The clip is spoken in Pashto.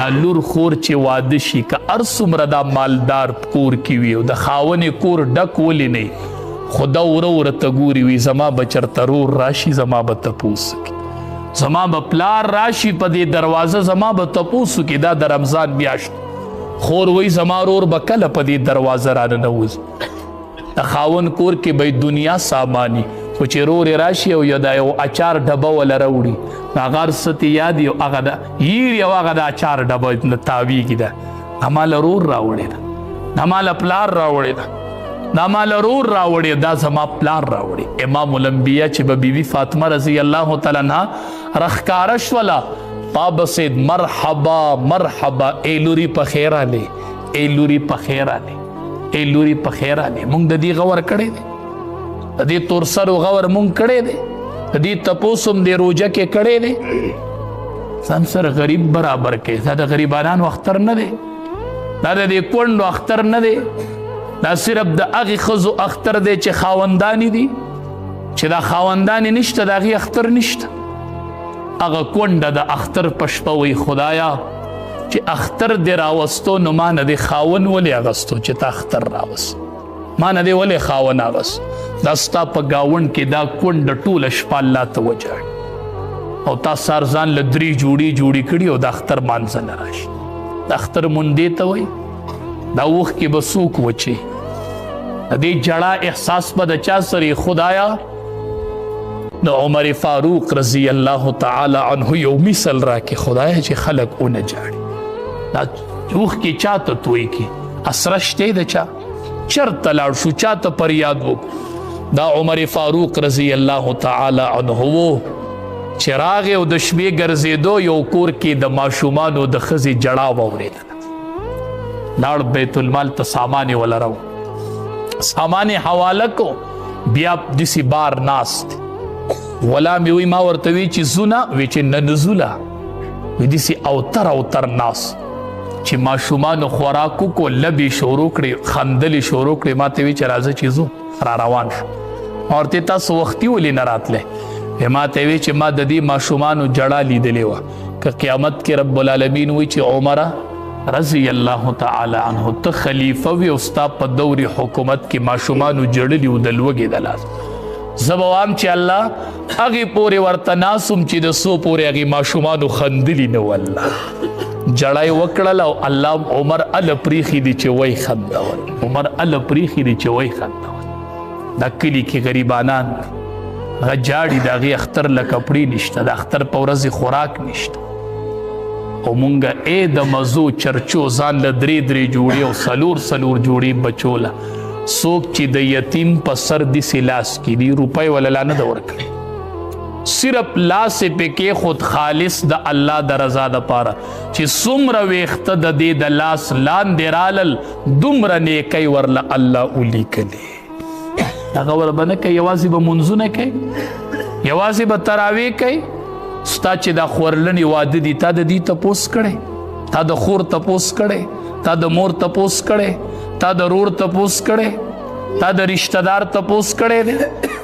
دا لور خور چې واده شي که هر څومره دا مالدار کور کې وي او د خاونې کور ډک ولې نه خو دا وره ورته ګوري وي زما به چرته رور راشي زما به تپوس کړي زما به پلار راشي په دې دروازه زما به تپوس کړي دا د رمضان میاشت خور وی زما رور به کله په دې دروازه راننوځي د خاوند کور کې به دنیا ساماني خو چې رورې راشي او یا د یو اچار ډبه وله راوړي هغه هر څه ته یاد وي او هغه د هیر یو هغه د اچار ډبه تاویږي ده هماله رور راوړې ده هماله پلار راوړې ده هماله رور راوړې دا زما پلار راوړې امام الانبیا چې به بیبي فاطمه رضی الله تعالی عنها رخکاره شوله پا بسید مرحبا مرحبا ای لوري په خیر آلی ای لوري په خیر آلی ای لوري په خیر آلی مونږ د دې غور کړی دی د دې تورسر غور مونږ کړی دی د دې تپوسم د روجه کې کړی دی ځان سره غریب برابر کې دا د غریبانو اختر نه دی دا د دې کونډو اختر نه دی دا صرف د هغې ښځو اختر دی چې خاوندانې دي چې دا خاوندانې نشته د هغې اختر نشته هغه کونډه د اختر په شپه وی خدایا چې اختر دې راوستو نو ما نه دې خاون ولې اغستو چې تا اختر راوست ما نه دې ولې خاون اغست دا ستا په ګاونډ کې دا کونډه ټوله شپه الله ته وجاړي او تا سار ځان له درې جوړې کړي او د اختر مانځه نه راشي د اختر مونډې ته وایي دا اوښ کې به څوک وچي د دې جړه احساس به د چا سره خدایا د عمر فاروق رضی الله تعالی عنه یو مثل راکې خدایا چې خلک ونه جاړي دا اوښ کې چا ته توی کې اسره شته د چا چرته لاړ شو چا ته فریاد وکړو دا عمر فاروق رضی الله تعالی عنه و چې راغی او د شپې ګرځېدو یو کور کې د ماشومانو د ښځې جړا واورېدله لاړ بیت المال ته سامان یې ولرو سامان یې حواله کو بیا داسې بار ناست ولا مې وی ما ورته وی چې زونه وی چې نه نزوله وی داسې اوتر ناست چې ماشومانو خوراکو کو لبې شروع کړې خندلې شروع کړې ما ته وی چې راځه چې زو را روان شو ورته تاسو وختي ولې نه راتلې ما ته وی چې ما د دې ماشومانو جړه لیدلې وه که قیامت کې رب العالمین وی چې عمره رضی الله تعالی عنه ته خلیفه وی او ستا په دور حکومت کې ماشومانو جړلي و د لوږې د لاس زه به وایم چې الله هغې پورې ورته ناسم چې د څو پورې هغې ماشومانو خندلي نه والله جړه یې وکړله او الله عمر اله پریښي دي چې وی خندول عمر اله پریښي دي چې وی خندول دا کلي کې غریبانان هغه جاړي د هغې اختر له کپړې نشته د اختر په ورځې خوراک نشته او مونږ د مزو چرچو ځان له درې جوړې او څلور جوړې بچوله څوک چې د یتیم په سر داسې لاس کې دي روپۍ ولا لا نه ده ورکړې صرف لاس یې پکې خود خالص د الله د رضا دپاره چې څومره ویښته د دې د لاس لاندې رالل دومره نیکۍ ورله الله ولیکلې هغه ور به نه کوي یوازې به مونځونه کوي یوازې به تراویح کوي ستا چې دا خورلنې واده دي تا د دې تپوس کړی تا د خور تپوس کړی تا د مور تپوس کړی تا د رور تپوس کړی تا د رشتہ دار تپوس کړی دی